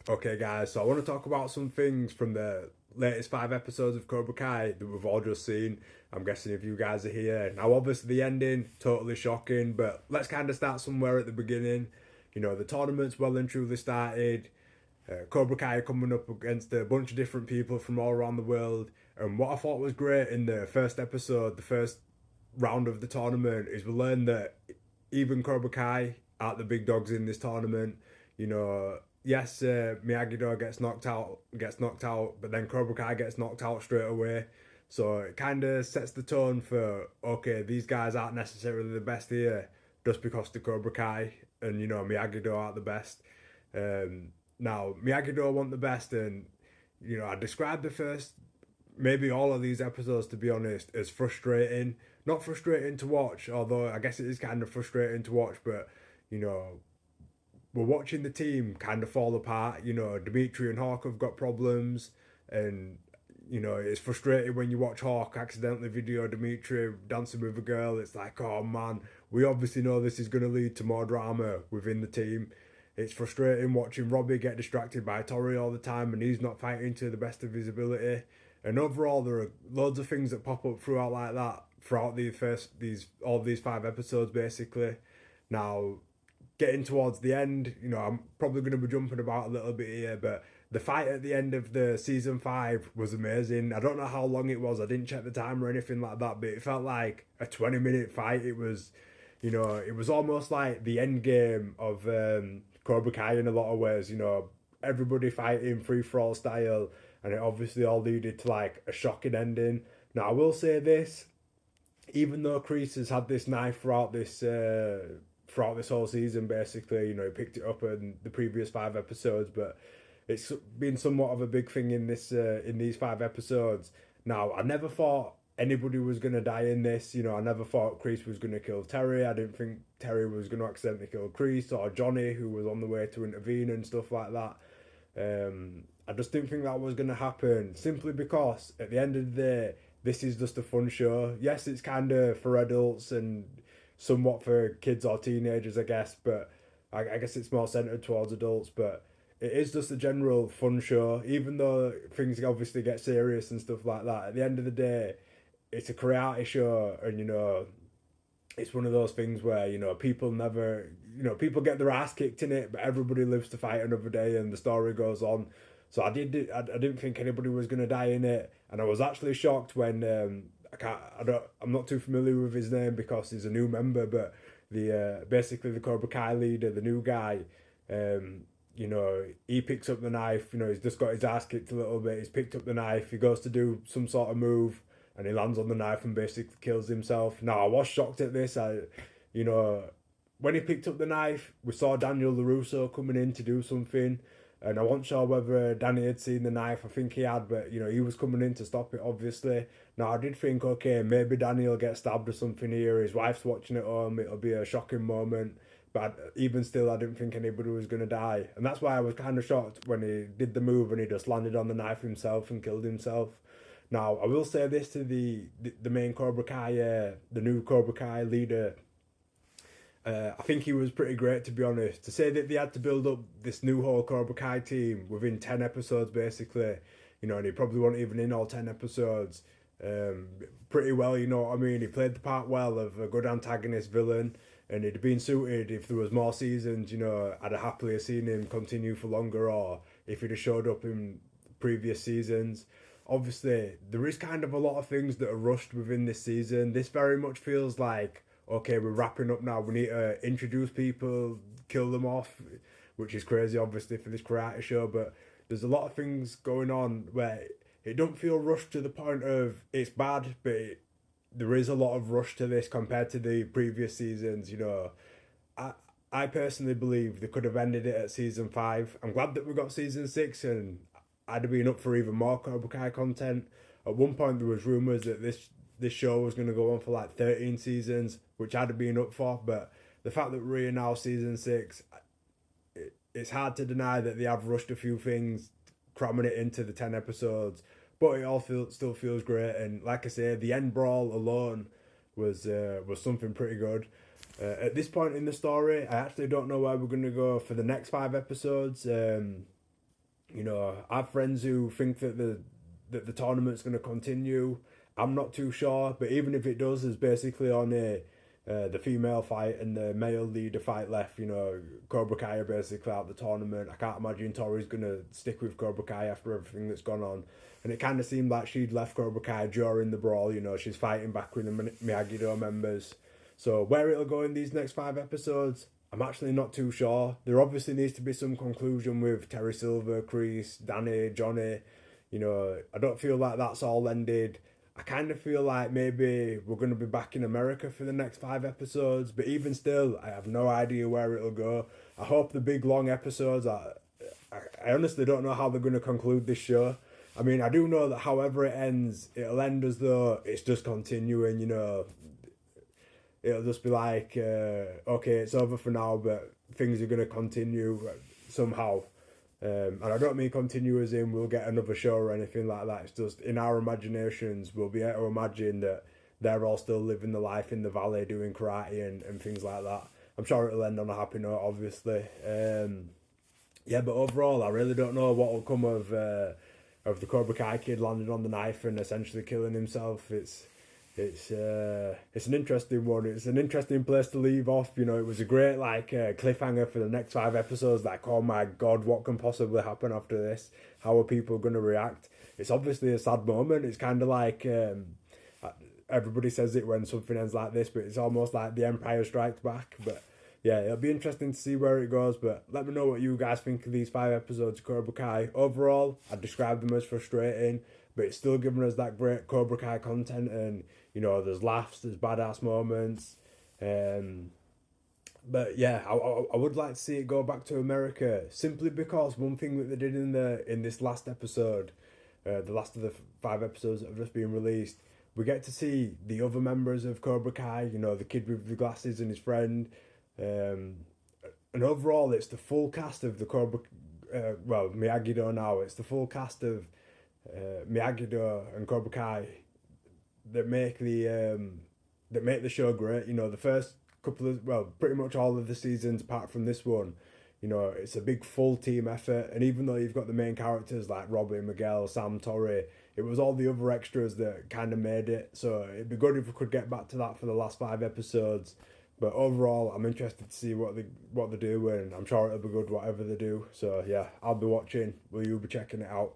Okay, guys, so I want to talk about some things from the latest 5 episodes of Cobra Kai that we've all just seen. I'm guessing if you guys are here. Now, obviously, the ending, totally shocking, but let's kind of start somewhere at the beginning. The tournament's well and truly started. Cobra Kai coming up against a bunch of different people from all around the world. And what I thought was great in the first episode, the first round of the tournament, is we learned that even Cobra Kai aren't the big dogs in this tournament. Yes, Miyagi-Do gets knocked out, but then Cobra Kai gets knocked out straight away. So it kind of sets the tone for, okay, these guys aren't necessarily the best here just because the Cobra Kai and Miyagi-Do aren't the best. Now Miyagi-Do want the best, and I described the first, maybe all of these episodes, to be honest, as frustrating. Not frustrating to watch, although I guess it is kind of frustrating to watch, but you know we're watching the team kind of fall apart. Dimitri and Hawk have got problems, and it's frustrating when you watch Hawk accidentally video Dimitri dancing with a girl. It's like, oh man, we obviously know this is going to lead to more drama within the team. It's frustrating watching Robbie get distracted by Tori all the time, and he's not fighting to the best of his ability. And overall, there are loads of things that pop up throughout like that throughout all these 5 episodes basically. Now, getting towards the end, I'm probably going to be jumping about a little bit here, but the fight at the end of the season 5 was amazing. I don't know how long it was. I didn't check the time or anything like that, but it felt like a 20-minute fight. It was almost like the end game of Cobra Kai in a lot of ways. Everybody fighting free for all style, and it obviously all leaded to like a shocking ending. Now I will say this: even though Kreese has had this knife throughout this whole season, basically, he picked it up in the previous 5 episodes, but it's been somewhat of a big thing in these 5 episodes. Now, I never thought anybody was going to die in this. I never thought Kreese was going to kill Terry. I didn't think Terry was going to accidentally kill Kreese or Johnny, who was on the way to intervene and stuff like that. I just didn't think that was going to happen, simply because at the end of the day, this is just a fun show. Yes, it's kind of for adults and somewhat for kids or teenagers, I guess, but I guess it's more centered towards adults. But it is just a general fun show, even though things obviously get serious and stuff like that. At the end of the day, it's a karate show, and it's one of those things where people never, people get their ass kicked in it, but everybody lives to fight another day, and the story goes on. So I didn't think anybody was gonna die in it, and I was actually shocked when I'm not too familiar with his name because he's a new member, but the basically the Cobra Kai leader, the new guy, he picks up the knife. He's just got his ass kicked a little bit. He's picked up the knife. He goes to do some sort of move, and he lands on the knife and basically kills himself. Now I was shocked at this. You know, when he picked up the knife, we saw Daniel LaRusso coming in to do something, and I wasn't sure whether Danny had seen the knife. I think he had, but he was coming in to stop it, obviously. Now I did think, okay, maybe Danny will get stabbed or something here. His wife's watching at home. It'll be a shocking moment. But even still, I didn't think anybody was going to die. And that's why I was kind of shocked when he did the move and he just landed on the knife himself and killed himself. Now, I will say this to the main Cobra Kai, the new Cobra Kai leader. I think he was pretty great, to be honest. To say that they had to build up this new whole Cobra Kai team within 10 episodes, basically, and he probably wasn't even in all 10 episodes, pretty well, you know what I mean? He played the part well of a good antagonist villain, and he'd been suited if there was more seasons. I'd have happily seen him continue for longer, or if he'd have showed up in previous seasons. Obviously, there is kind of a lot of things that are rushed within this season. This very much feels like, okay, we're wrapping up now. We need to introduce people, kill them off, which is crazy, obviously, for this karate show. But there's a lot of things going on where it don't feel rushed to the point of it's bad, but there is a lot of rush to this compared to the previous seasons. I I personally believe they could have ended it at season 5. I'm glad that we got season 6, and I'd have been up for even more Cobra Kai content. At one point, there was rumors that this show was going to go on for like 13 seasons, which I'd have been up for. But the fact that we're in now season 6, it's hard to deny that they have rushed a few things, cramming it into the 10 episodes. But it all still feels great, and like I say, the end brawl alone was something pretty good. At this point in the story, I actually don't know where we're going to go for the next 5 episodes. You know, I have friends who think that the tournament's going to continue. I'm not too sure, but even if it does, there's basically only the female fight and the male leader fight left. You know, Cobra Kai are basically out of the tournament. I can't imagine Tori's going to stick with Cobra Kai after everything that's gone on. And it kind of seemed like she'd left Cobra Kai during the brawl. You know, she's fighting back with the Miyagi-Do members. So where it'll go in these next 5 episodes, I'm actually not too sure. There obviously needs to be some conclusion with Terry Silver, Kreese, Danny, Johnny. You know, I don't feel like that's all ended. I kind of feel like maybe we're going to be back in America for the next 5 episodes, but even still, I have no idea where it'll go. I hope the big long episodes are. I honestly don't know how they're going to conclude this show. I mean, I do know that however it ends, it'll end as though it's just continuing, you know. It'll just be like, okay, it's over for now, but things are going to continue somehow. And I don't mean continue as in we'll get another show or anything like that. It's just in our imaginations, we'll be able to imagine that they're all still living the life in the valley, doing karate and things like that. I'm sure it'll end on a happy note, obviously. Yeah, but overall, I really don't know what will come of the Cobra Kai kid landing on the knife and essentially killing himself. It's an interesting one. It's an interesting place to leave off. You know, it was a great cliffhanger for the next 5 episodes. Like, oh my god, what can possibly happen after this? How are people going to react? It's obviously a sad moment. It's kind of like everybody says it when something ends like this, but it's almost like the Empire Strikes Back. But yeah, it'll be interesting to see where it goes. But let me know what you guys think of these 5 episodes of Cobra Kai. Overall, I'd describe them as frustrating, but it's still giving us that great Cobra Kai content, and you know, there's laughs, there's badass moments. But yeah, I would like to see it go back to America, simply because one thing that they did in this last episode, the last of the 5 episodes that have just been released, we get to see the other members of Cobra Kai. You know, the kid with the glasses and his friend. And overall, it's the full cast of the Cobra. Miyagi-Do now. It's the full cast of Miyagi-Do and Cobra Kai that make the show great. You know, the first pretty much all of the seasons apart from this one, you know, it's a big full team effort. And even though you've got the main characters like Robbie, Miguel, Sam, Tori, it was all the other extras that kind of made it. So it'd be good if we could get back to that for the last 5 episodes. But overall, I'm interested to see what they do, and I'm sure it'll be good whatever they do. So yeah, I'll be watching. Will you be checking it out?